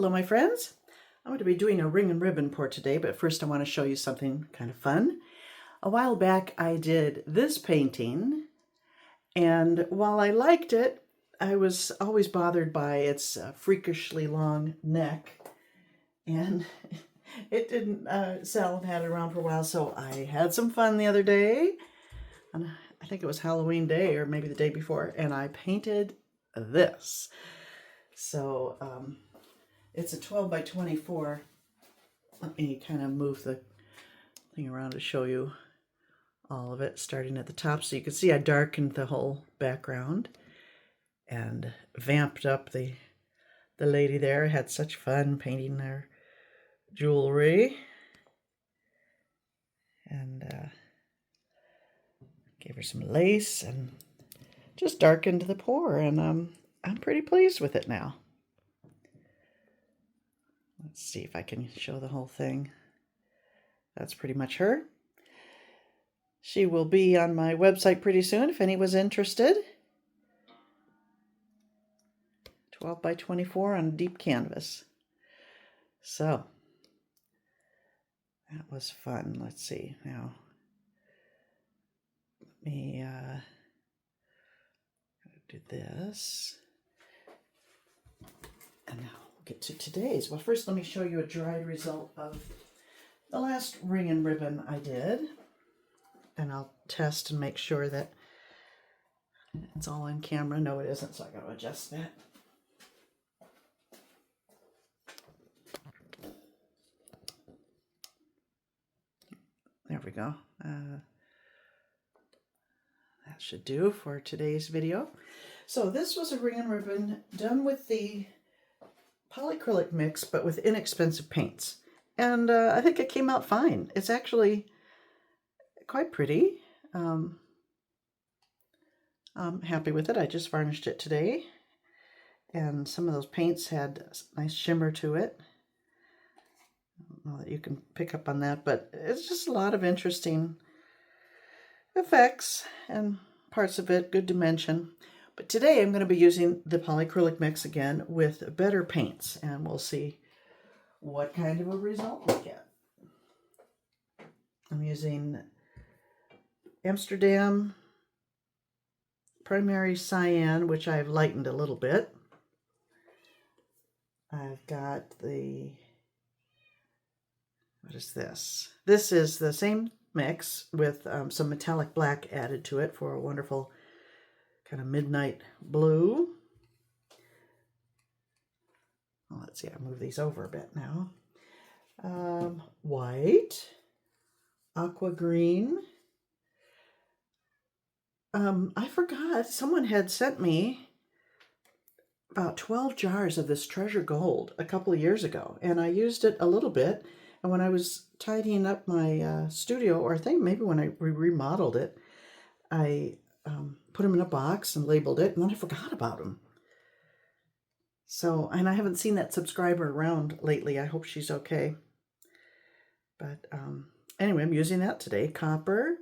Hello my friends. I'm going to be doing a ring and ribbon pour today, but first I want to show you something kind of fun. A while back I did this painting, and while I liked it, I was always bothered by its freakishly long neck, and it didn't sell and had it around for a while, so I had some fun the other day, and I think it was Halloween day or maybe the day before, and I painted this. So it's a 12 by 24. Let me kind of move the thing around to show you all of it, starting at the top. So you can see I darkened the whole background and vamped up the lady there. I had such fun painting her jewelry. And gave her some lace and just darkened the pour. And I'm pretty pleased with it now. Let's see if I can show the whole thing. That's pretty much her. She will be on my website pretty soon if anyone's interested. 12 by 24 on deep canvas. So, that was fun. Let's see now. Let me do this. And now we'll get to today's. Well, first let me show you a dried result of the last ring and ribbon I did. And I'll test and make sure that it's all in camera. No, it isn't, so I got to adjust that. There we go. That should do for today's video. So this was a ring and ribbon done with the Polycrylic mix, but with inexpensive paints. And I think it came out fine. It's actually quite pretty. I'm happy with it. I just varnished it today. And some of those paints had a nice shimmer to it. I don't know that you can pick up on that, but it's just a lot of interesting effects and parts of it, good dimension. But today I'm going to be using the Polycrylic mix again with better paints, and we'll see what kind of a result we get. I'm using Amsterdam primary Cyan, which I've lightened a little bit. I've got the, what is this? This is the same mix with some metallic black added to it for a wonderful kind of midnight blue. Well, let's see, I'll move these over a bit now. White, aqua green. I forgot, someone had sent me about 12 jars of this treasure gold a couple of years ago, and I used it a little bit. And when I was tidying up my studio, or I think maybe when I remodeled it, I put them in a box and labeled it, and then I forgot about them. So, and I haven't seen that subscriber around lately. I hope she's okay. But anyway, I'm using that today. Copper,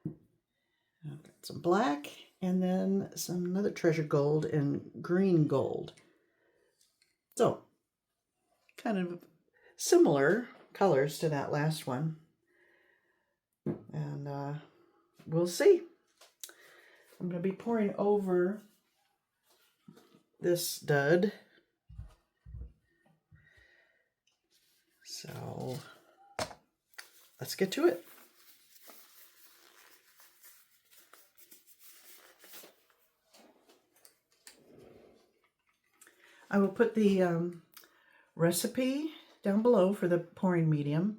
I've got some black, and then another treasure gold and green gold. So, kind of similar colors to that last one. And we'll see. I'm going to be pouring over this dud. So let's get to it. I will put the recipe down below for the pouring medium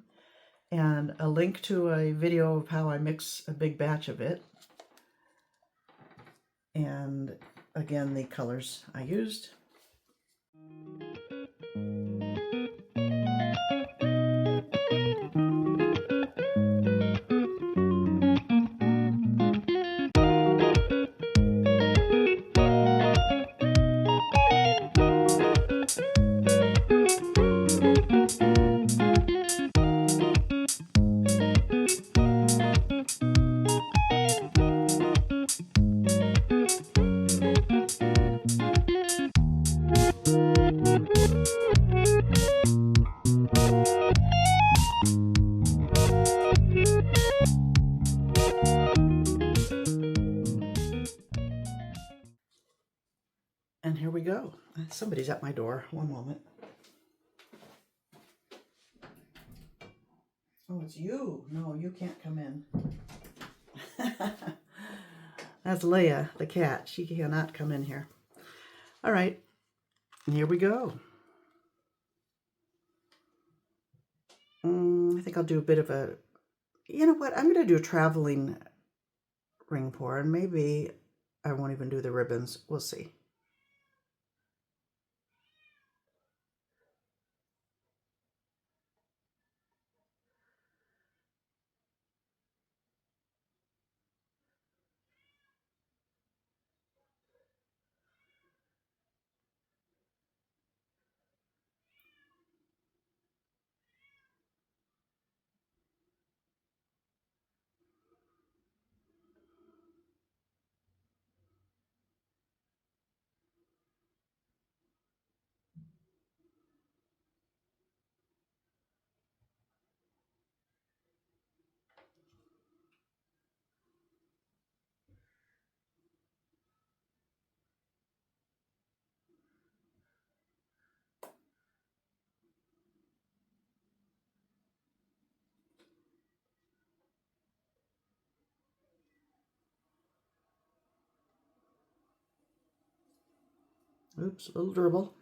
and a link to a video of how I mix a big batch of it. And again, the colors I used. And here we go. Somebody's at my door. One moment. Oh, it's you. No, you can't come in. That's Leia, the cat. She cannot come in here. All right. And here we go. I think I'll do a bit of a, you know what? I'm going to do a traveling ring pour, and maybe I won't even do the ribbons. We'll see. Oops, a little dribble.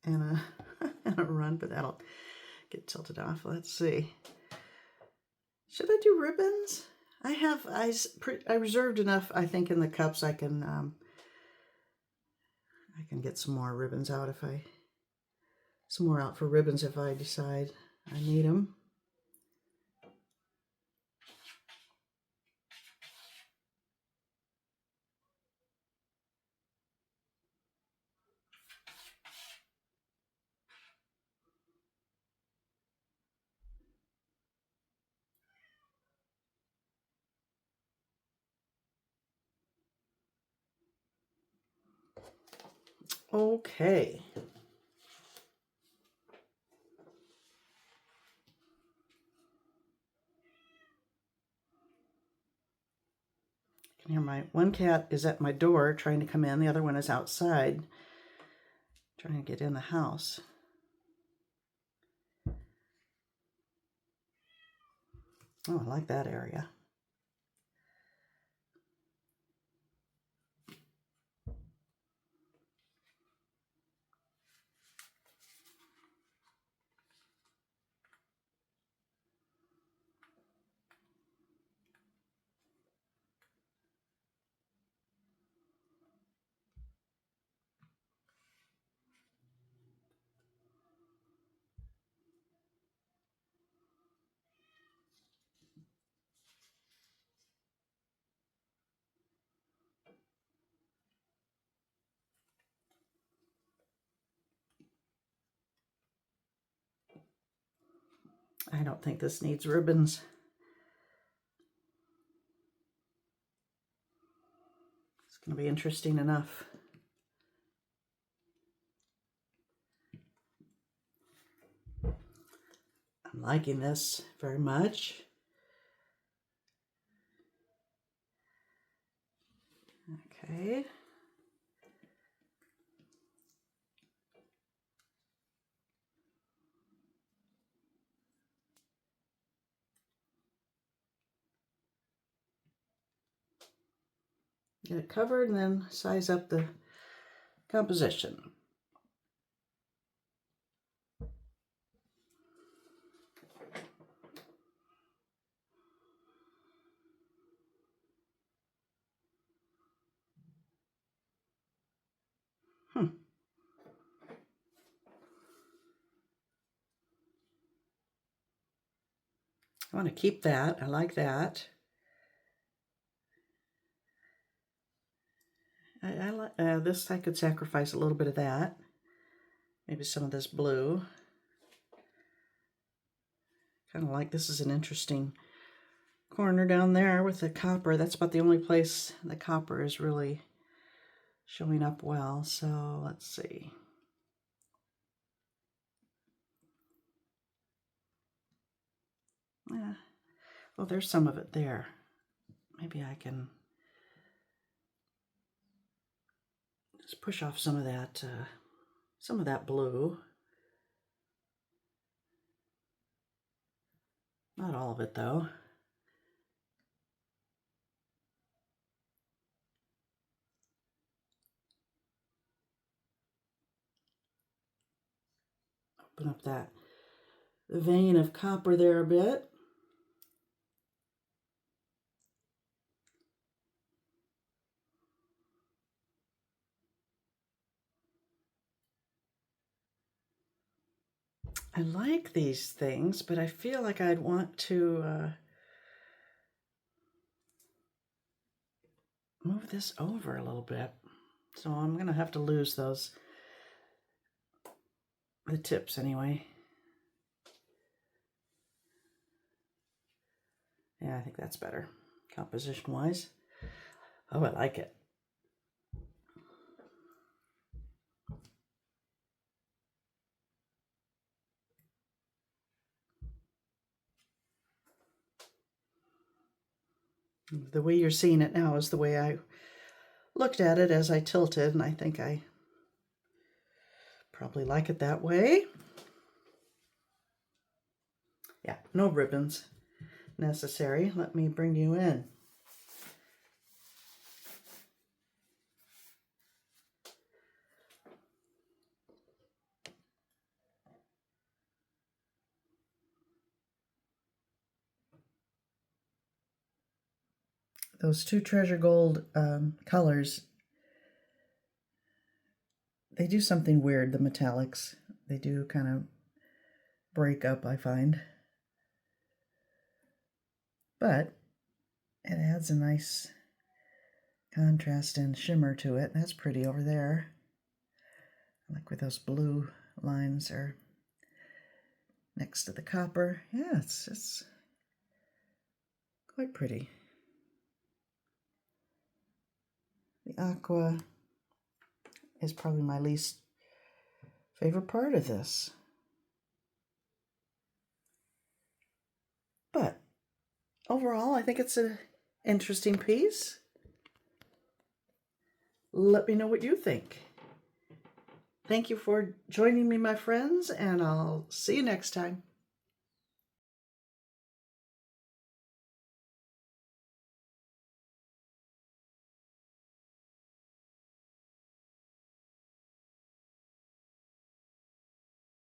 And and a run, but that'll get tilted off. Let's see. Should I do ribbons? I reserved enough, I think, in the cups. I can get some more ribbons out some more out for ribbons if I decide I need them. Okay. I can hear my one cat is at my door trying to come in. The other one is outside trying to get in the house. Oh, I like that area. I don't think this needs ribbons. It's going to be interesting enough. I'm liking this very much. Okay. Get it covered and then size up the composition. I want to keep that. I like that. I This I could sacrifice a little bit of that. Maybe some of this blue. Kind of like this is an interesting corner down there with the copper. That's about the only place the copper is really showing up well. So let's see. Yeah. Well, there's some of it there. Maybe I can just push off some of that blue. Not all of it though. Open up the vein of copper there a bit. I like these things, but I feel like I'd want to move this over a little bit. So I'm going to have to lose the tips anyway. Yeah, I think that's better, composition-wise. Oh, I like it. The way you're seeing it now is the way I looked at it as I tilted, and I think I probably like it that way. Yeah, no ribbons necessary. Let me bring you in. Those two treasure gold colors, they do something weird, the metallics. They do kind of break up, I find. But it adds a nice contrast and shimmer to it. That's pretty over there. I like where those blue lines are next to the copper. Yeah, it's quite pretty. The aqua is probably my least favorite part of this. But overall, I think it's an interesting piece. Let me know what you think. Thank you for joining me, my friends, and I'll see you next time.